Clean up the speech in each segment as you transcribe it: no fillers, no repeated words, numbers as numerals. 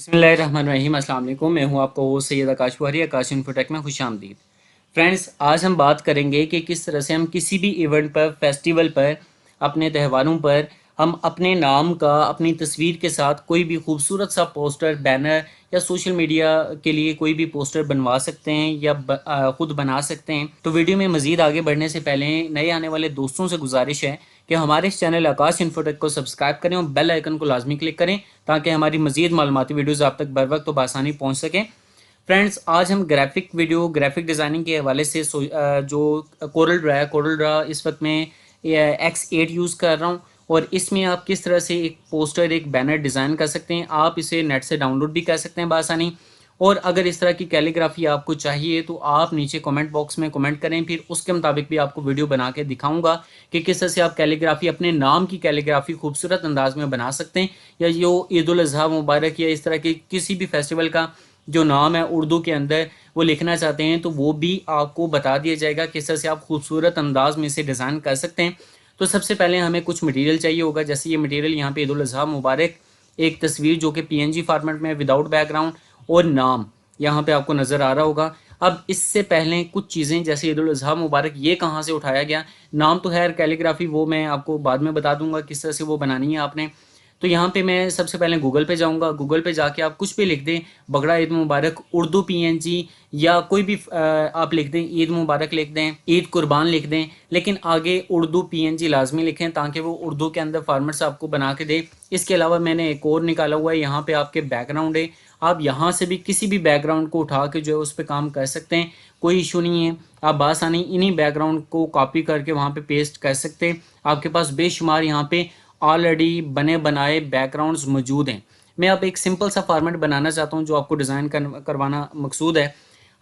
बिस्मिल्लाहिर्रहमानिर्रहीम। अस्सलाम वालेकुम। मैं हूं आपका होस्ट सैयद आकाश वारी। आकाश इन्फोटेक में खुशामदीद। फ्रेंड्स, आज हम बात करेंगे कि किस तरह से हम किसी भी इवेंट पर, फेस्टिवल पर, अपने त्योहारों पर हम अपने नाम का अपनी तस्वीर के साथ कोई भी खूबसूरत सा पोस्टर, बैनर या सोशल मीडिया के लिए कोई भी पोस्टर बनवा सकते हैं या खुद बना सकते हैं। तो वीडियो में मज़ीद आगे बढ़ने से पहले नए आने वाले दोस्तों से गुजारिश है कि हमारे इस चैनल आकाश इन्फोटेक को सब्सक्राइब करें और बेल आइकन को लाजमी क्लिक करें ताकि हमारी मज़ीद मालूमाती वीडियोज़ आप तक बर वक्त तो बआसानी पहुँच सकें। फ्रेंड्स, आज हम ग्राफिक डिज़ाइनिंग के हवाले से जो कोरल ड्रा इस वक्त मैं X8 यूज़ कर रहा हूँ और इसमें आप किस तरह से एक पोस्टर, एक बैनर डिज़ाइन कर सकते हैं। आप इसे नेट से डाउनलोड भी कर सकते हैं बआसानी। और अगर इस तरह की कैलीग्राफी आपको चाहिए तो आप नीचे कमेंट बॉक्स में कमेंट करें, फिर उसके मुताबिक भी आपको वीडियो बना के दिखाऊंगा कि किस तरह से आप कैलीग्राफी, अपने नाम की कैलीग्राफी खूबसूरत अंदाज में बना सकते हैं। या जो ईद उल अज़हा मुबारक या इस तरह के किसी भी फेस्टिवल का जो नाम है उर्दू के अंदर वो लिखना चाहते हैं तो वो भी आपको बता दिया जाएगा किस तरह से आप खूबसूरत अंदाज में इसे डिज़ाइन कर सकते हैं। तो सबसे पहले हमें कुछ मटेरियल चाहिए होगा, जैसे ये मटेरियल यहाँ पे ईद उल अज़हा मुबारक, एक तस्वीर जो कि PNG फॉर्मेट में विदाउट बैकग्राउंड, और नाम यहाँ पे आपको नज़र आ रहा होगा। अब इससे पहले कुछ चीज़ें जैसे ईद उल अज़हा मुबारक, ये कहाँ से उठाया गया, नाम तो खैर कैलीग्राफी वो मैं आपको बाद में बता दूंगा किस तरह से वो बनानी है आपने। तो यहाँ पे मैं सबसे पहले गूगल पे जाऊँगा। गूगल पे जाके आप कुछ भी लिख दें, बकरा ईद मुबारक उर्दू PNG, या कोई भी आप लिख दें, ईद मुबारक लिख दें, ईद कुर्बान लिख दें, लेकिन आगे उर्दू PNG लाजमी लिखें ताकि वो उर्दू के अंदर फॉर्मेट्स आपको बना के दे। इसके अलावा मैंने एक और निकाला हुआ है, यहाँ पे आपके बैकग्राउंड है। आप यहाँ से भी किसी भी बैकग्राउंड को उठा के जो है उस पर काम कर सकते हैं, कोई इशू नहीं है। आप बासानी इन्हीं बैकग्राउंड को कॉपी करके वहाँ पे पेस्ट कर सकते हैं। आपके पास बेशुमार यहाँ पे ऑलरेडी बने बनाए बैकग्राउंड्स मौजूद हैं। मैं अब एक सिंपल सा फॉर्मेट बनाना चाहता हूँ जो आपको डिज़ाइन करवाना मकसूद है।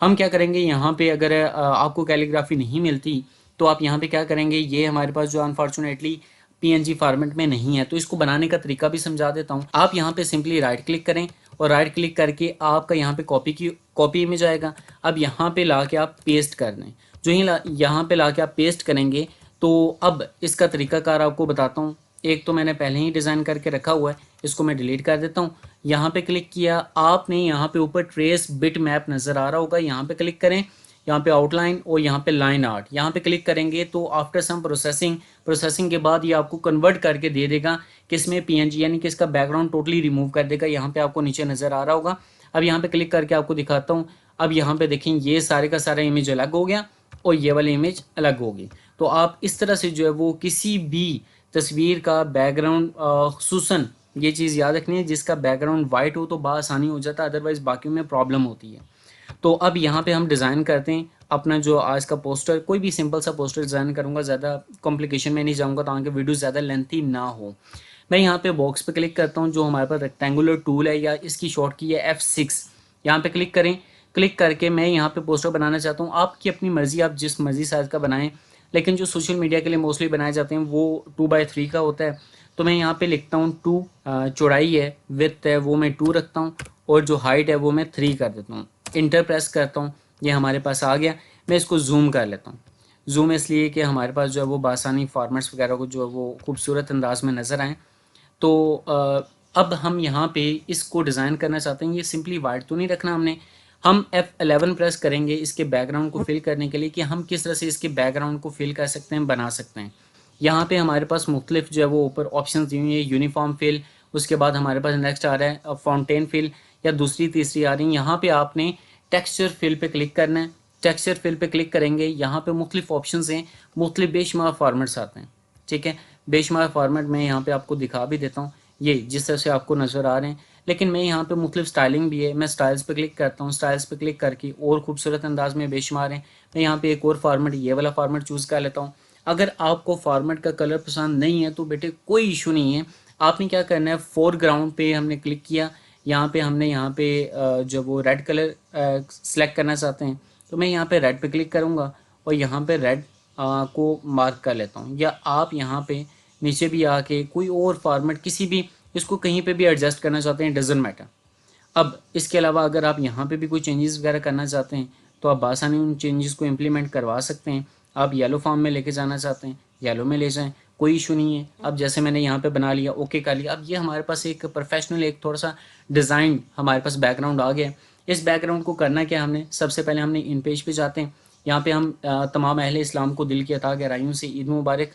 हम क्या करेंगे, यहाँ पे अगर आपको कैलीग्राफी नहीं मिलती तो आप यहाँ पे क्या करेंगे, ये हमारे पास जो अनफॉर्चुनेटली PNG फॉर्मेट में नहीं है, तो इसको बनाने का तरीका भी समझा देता हूँ। आप यहाँ पे सिंपली राइट क्लिक करें और राइट क्लिक करके आपका यहाँ पे कॉपी इमेज आएगा। अब यहाँ पे ला के आप पेस्ट कर दें। जो ही यहाँ पे ला के आप पेस्ट करेंगे तो अब इसका तरीकाकार आपको बताता हूँ। एक तो मैंने पहले ही डिज़ाइन करके रखा हुआ है, इसको मैं डिलीट कर देता हूँ। यहाँ पे क्लिक किया, आपने यहाँ पे ऊपर ट्रेस बिट मैप नज़र आ रहा होगा, यहाँ पे क्लिक करें। यहाँ पे आउटलाइन और यहाँ पे लाइन आर्ट, यहाँ पे क्लिक करेंगे तो आफ्टर सम प्रोसेसिंग के बाद ये आपको कन्वर्ट करके दे देगा किसमें PNG, यानी कि इसका बैकग्राउंड टोटली रिमूव कर देगा। यहाँ पे आपको नीचे नज़र आ रहा होगा। अब यहाँ पे क्लिक करके आपको दिखाता हूँ। अब यहाँ पे देखें, ये सारे का सारा इमेज अलग हो गया और ये वाली इमेज अलग होगी। तो आप इस तरह से जो है वो किसी भी तस्वीर का बैकग्राउंड, खसूसन ये चीज़ याद रखनी है, जिसका बैकग्राउंड वाइट हो तो बआसानी हो जाता है, अदरवाइज़ बाकी में प्रॉब्लम होती है। तो अब यहाँ पे हम डिज़ाइन करते हैं अपना जो आज का पोस्टर। कोई भी सिंपल सा पोस्टर डिज़ाइन करूँगा, ज़्यादा कॉम्प्लिकेशन में नहीं जाऊँगा ताकि वीडियो ज़्यादा लेंथी ना हो। मैं यहाँ पे बॉक्स पे क्लिक करता हूँ, जो हमारे पास रेक्टेंगुलर टूल है या इसकी शॉर्ट की है F6। यहाँ पे क्लिक करें। क्लिक करके मैं यहाँ पे पोस्टर बनाना चाहता हूँ। आपकी अपनी मर्ज़ी, आप जिस मर्ज़ी साइज़ का बनाएं, लेकिन जो सोशल मीडिया के लिए मोस्टली बनाए जाते हैं वो 2x3 का होता है। तो मैं यहाँ पे लिखता हूँ 2, चौड़ाई है, विड्थ है वो मैं 2 रखता हूँ, और जो हाइट है वो मैं 3 कर देता हूँ। इंटर प्रेस करता हूँ, ये हमारे पास आ गया। मैं इसको जूम कर लेता हूँ। जूम इसलिए कि हमारे पास जो है वो बासानी फॉर्मेट्स वगैरह को जो है वो खूबसूरत अंदाज में नज़र आएँ। तो अब हम यहाँ पे इसको डिज़ाइन करना चाहते हैं। ये सिंपली वाइट तो नहीं रखना हमने, हम F11 प्रेस करेंगे इसके बैकग्राउंड को फिल करने के लिए कि हम किस तरह से इसके बैकग्राउंड को फिल कर सकते हैं, बना सकते हैं। यहाँ पे हमारे पास मुख्तलिफ जो है वो ऊपर ऑप्शन दी हुई है, यूनिफॉर्म फिल, उसके बाद हमारे पास नेक्स्ट आ रहा है फाउंटेन फिल, या दूसरी तीसरी आ रही है। यहाँ पे आपने टेक्सचर फिल पे क्लिक करना है। टेक्सचर फिल पे क्लिक करेंगे, यहाँ पे मुख्तलिफ ऑप्शन हैं, मुख्तलिफ बेशुमार फॉर्मेट्स आते हैं। ठीक है, बेशुमार फॉर्मेट में यहाँ पे आपको दिखा भी देता हूँ, ये जिस तरह से आपको नज़र आ रहे हैं। लेकिन मैं यहाँ पे मुख्तलिफ स्टाइलिंग भी है, मैं स्टाइल्स पे क्लिक करता हूँ। स्टाइल्स पे क्लिक करके और खूबसूरत अंदाज में बेशुमार हैं। मैं यहाँ पे एक और फार्मेट, ये वाला फार्मेट चूज़ कर लेता हूँ। अगर आपको फार्मेट का कलर पसंद नहीं है तो बेटे कोई इशू नहीं है। आपने क्या करना है, फोरग्राउंड पे हमने क्लिक किया, यहाँ पे हमने यहाँ पे जो वो रेड कलर सेलेक्ट करना चाहते हैं, तो मैं यहाँ पे रेड पे क्लिक करूँगा और यहाँ पे रेड को मार्क कर लेता हूँ। या आप यहाँ पे नीचे भी आके कोई और फॉर्मेट, किसी भी, इसको कहीं पे भी एडजस्ट करना चाहते हैं, डजेंट मैटर। अब इसके अलावा अगर आप यहाँ पे भी कोई चेंजेस वगैरह करना चाहते हैं तो आप आसानी उन चेंजेस को इम्प्लीमेंट करवा सकते हैं। आप येलो फॉर्म में लेके जाना चाहते हैं, येलो में ले जाएं। कोई इशू नहीं है। अब जैसे मैंने यहाँ पे बना लिया, ओके कर लिया, अब ये हमारे पास एक प्रोफेशनल एक थोड़ा सा डिज़ाइन हमारे पास बैकग्राउंड आ गया। इस बैकग्राउंड को करना क्या हमने, सबसे पहले हमने इन पेज पे जाते हैं। यहाँ पे हम तमाम अहले इस्लाम को दिल की अता गहराइयों से ईद मुबारक,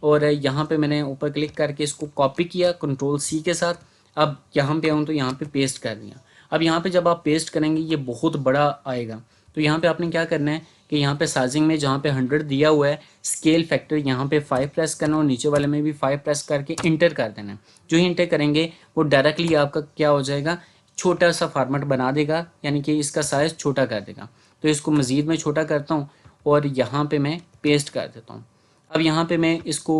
और यहाँ पे मैंने ऊपर क्लिक करके इसको कॉपी किया कंट्रोल सी के साथ। अब यहाँ पे आऊँ तो यहाँ पे पेस्ट कर दिया। अब यहाँ पे जब आप पेस्ट करेंगे ये बहुत बड़ा आएगा, तो यहाँ पे आपने क्या करना है कि यहाँ पे साइजिंग में जहाँ पे 100 दिया हुआ है, स्केल फैक्टर यहाँ पे 5 प्रेस करना और नीचे वाले में भी 5 प्रेस करके इंटर कर देना है। जो ही इंटर करेंगे वो डायरेक्टली आपका क्या हो जाएगा, छोटा सा फॉर्मेट बना देगा, यानी कि इसका साइज़ छोटा कर देगा। तो इसको मज़ीद मैं छोटा करता हूँ और यहाँ पे मैं पेस्ट कर देता हूँ। अब यहाँ पे मैं इसको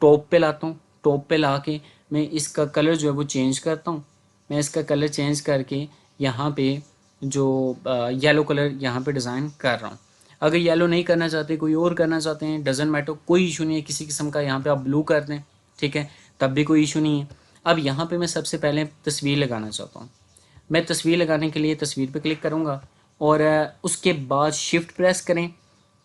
टॉप पे लाता हूँ, टॉप पे ला के मैं इसका कलर जो है वो चेंज करता हूँ। मैं इसका कलर चेंज करके यहाँ पे जो येलो कलर यहाँ पे डिज़ाइन कर रहा हूँ। अगर येलो नहीं करना चाहते, कोई और करना चाहते हैं, डजेंट मैटर, कोई इशू नहीं है, किसी किस्म का यहाँ पे आप ब्लू कर दें, ठीक है, तब भी कोई इशू नहीं है। अब यहाँ पे मैं सबसे पहले तस्वीर लगाना चाहता हूँ। मैं तस्वीर लगाने के लिए तस्वीर पे क्लिक करूँगा और उसके बाद शिफ्ट प्रेस करें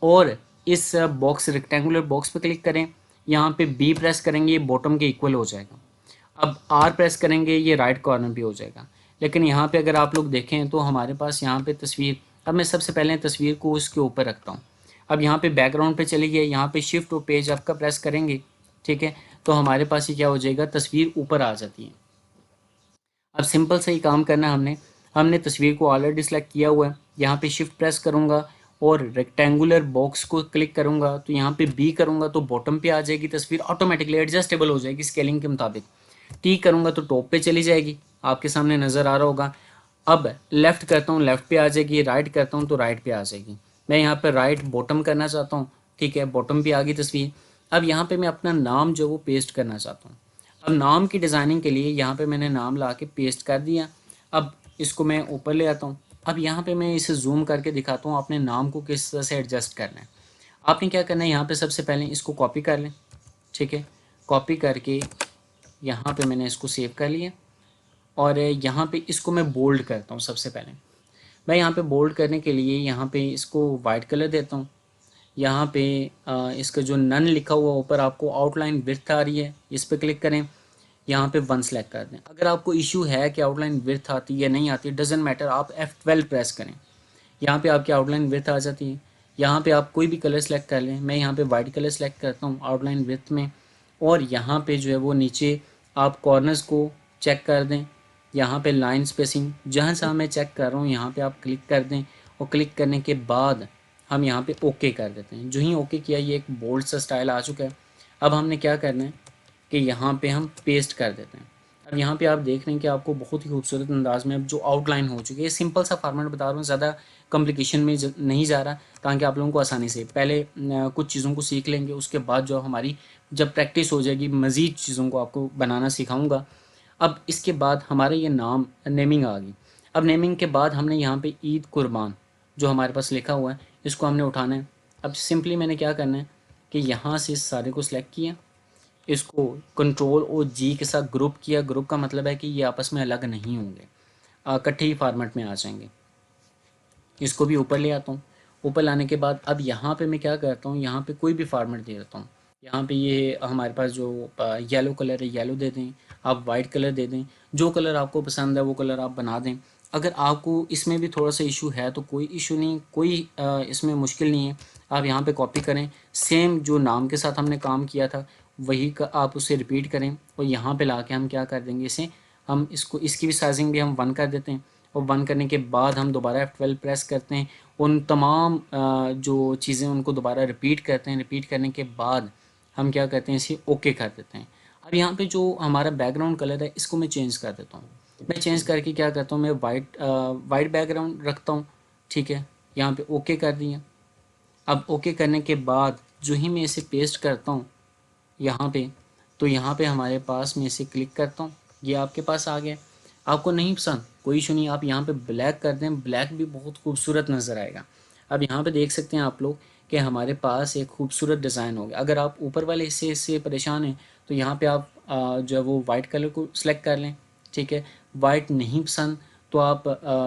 और इस बॉक्स रेक्टेंगुलर बॉक्स पे क्लिक करें। यहाँ पे बी प्रेस करेंगे, ये बॉटम के इक्वल हो जाएगा। अब आर प्रेस करेंगे, ये राइट कॉर्नर पे हो जाएगा। लेकिन यहाँ पे अगर आप लोग देखें तो हमारे पास यहाँ पे तस्वीर, अब मैं सबसे पहले तस्वीर को उसके ऊपर रखता हूँ। अब यहाँ पे बैकग्राउंड पे चले गए, यहाँ पे शिफ्ट और पेज आपका प्रेस करेंगे, ठीक है, तो हमारे पास ये क्या हो जाएगा, तस्वीर ऊपर आ जाती है। अब सिंपल से ही काम करना है हमने। हमने तस्वीर को ऑलरेडी सेलेक्ट किया हुआ है, यहाँ पे शिफ्ट प्रेस करूँगा और रेक्टेंगुलर बॉक्स को क्लिक करूँगा, तो यहाँ पे बी करूँगा तो बॉटम पे आ जाएगी तस्वीर, ऑटोमेटिकली एडजस्टेबल हो जाएगी स्केलिंग के मुताबिक। टी करूँगा तो टॉप पे चली जाएगी, आपके सामने नज़र आ रहा होगा। अब लेफ़्ट करता हूँ, लेफ़्ट पे आ जाएगी, राइट करता हूँ तो राइट पे आ जाएगी। मैं यहाँ पे राइट बॉटम करना चाहता हूँ, ठीक है, बॉटम पे आ गई तस्वीर। अब यहाँ पे मैं अपना नाम जो वो पेस्ट करना चाहता हूँ। अब नाम की डिज़ाइनिंग के लिए यहाँ पे मैंने नाम ला के पेस्ट कर दिया। अब इसको मैं ऊपर ले आता हूँ। अब यहाँ पे मैं इसे जूम करके दिखाता हूँ अपने नाम को किस तरह से एडजस्ट करना है। आपने क्या करना है, यहाँ पे सबसे पहले इसको कॉपी कर लें, ठीक है, कॉपी करके यहाँ पे मैंने इसको सेव कर लिया और यहाँ पे इसको मैं बोल्ड करता हूँ। सबसे पहले मैं यहाँ पे बोल्ड करने के लिए यहाँ पे इसको वाइट कलर देता हूँ। यहाँ पे इसका जो नन लिखा हुआ ऊपर आपको आउटलाइन विड्थ आ रही है, इस पर क्लिक करें, यहाँ पे 1 सेलेक्ट कर दें। अगर आपको इशू है कि आउटलाइन विड्थ आती है या नहीं आती, डजेंट मैटर, आप F12 प्रेस करें, यहाँ पे आपकी आउटलाइन विड्थ आ जाती है। यहाँ पे आप कोई भी कलर सेलेक्ट कर लें, मैं यहाँ पे वाइट कलर सेलेक्ट करता हूँ आउटलाइन विड्थ में, और यहाँ पे जो है वो नीचे आप कॉर्नर्स को चेक कर दें। यहाँ पे लाइन स्पेसिंग जहाँ से मैं चेक कर रहा हूँ यहाँ पे आप क्लिक कर दें, और क्लिक करने के बाद हम यहाँ पे ओके कर देते हैं। जो ही ओके किया, ये एक बोल्ड सा स्टाइल आ चुका है। अब हमने क्या करना है कि यहाँ पे हम पेस्ट कर देते हैं। अब यहाँ पे आप देख रहे हैं कि आपको बहुत ही खूबसूरत अंदाज में अब जो आउटलाइन हो चुकी है, सिंपल सा फॉर्मेट बता रहा हूँ, ज़्यादा कॉम्प्लिकेशन में नहीं जा रहा, ताकि आप लोगों को आसानी से पहले कुछ चीज़ों को सीख लेंगे, उसके बाद जो हमारी जब प्रैक्टिस हो जाएगी मज़ीद चीज़ों को आपको बनाना सिखाऊँगा। अब इसके बाद हमारा ये नाम नेमिंग आ गई। अब नेमिंग के बाद हमने यहाँ पे ईद कुर्बान जो हमारे पास लिखा हुआ है, इसको हमने उठाना है। अब सिंपली मैंने क्या करना है कि यहाँ से इस सारे को सिलेक्ट किया, इसको कंट्रोल और जी के साथ ग्रुप किया। ग्रुप का मतलब है कि ये आपस में अलग नहीं होंगे, इकट्ठे ही फॉर्मेट में आ जाएंगे। इसको भी ऊपर ले आता हूँ। ऊपर लाने के बाद अब यहाँ पे मैं क्या करता हूँ, यहाँ पे कोई भी फॉर्मेट दे देता हूँ। यहाँ पे ये हमारे पास जो येलो कलर है, येलो दे दें, आप वाइट कलर दे दें, जो कलर आपको पसंद है वो कलर आप बना दें। अगर आपको इसमें भी थोड़ा सा इशू है तो कोई इशू नहीं, कोई इसमें मुश्किल नहीं है। आप यहाँ पे कॉपी करें, सेम जो नाम के साथ हमने काम किया था वही का आप उसे रिपीट करें, और यहाँ पे ला के हम क्या कर देंगे, इसे हम इसको इसकी भी साइजिंग भी हम 1 कर देते हैं, और 1 करने के बाद हम दोबारा F12 प्रेस करते हैं, उन तमाम जो चीज़ें उनको दोबारा रिपीट करते हैं। रिपीट करने के बाद हम क्या करते हैं, इसे ओके कर देते हैं। अब यहाँ पे जो हमारा बैकग्राउंड कलर है इसको मैं चेंज कर देता हूँ। मैं चेंज करके क्या करता हूँ, मैं वाइट बैकग्राउंड रखता हूँ, ठीक है, यहाँ पे ओके कर दिया। अब ओके करने के बाद जो ही मैं इसे पेस्ट करता हूँ यहाँ पे, तो यहाँ पे हमारे पास मैं इसे क्लिक करता हूँ, ये आपके पास आ गया। आपको नहीं पसंद कोई इशू नहीं, आप यहाँ पे ब्लैक कर दें, ब्लैक भी बहुत खूबसूरत नज़र आएगा। अब यहाँ पे देख सकते हैं आप लोग कि हमारे पास एक खूबसूरत डिज़ाइन हो गया। अगर आप ऊपर वाले हिस्से से परेशान हैं तो यहाँ पे आप जो है वो वाइट कलर को सिलेक्ट कर लें, ठीक है। वाइट नहीं पसंद तो आप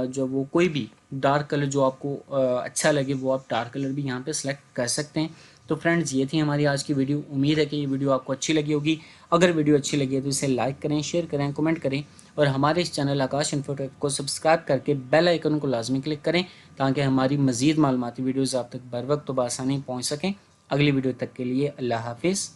जो वो कोई भी डार्क कलर जो आपको अच्छा लगे वो आप डार्क कलर भी यहाँ पे सेलेक्ट कर सकते हैं। तो फ्रेंड्स ये थी हमारी आज की वीडियो। उम्मीद है कि ये वीडियो आपको अच्छी लगी होगी। अगर वीडियो अच्छी लगी है तो इसे लाइक करें, शेयर करें, कमेंट करें और हमारे इस चैनल आकाश इन्फोटेक को सब्सक्राइब करके बेल आइकन को लाजमी क्लिक करें ताकि हमारी मज़ीद मालूमाती वीडियोज़ आप तक बर वक्त तो बआसानी पहुँच सकें। अगली वीडियो तक के लिए अल्लाह हाफिज़।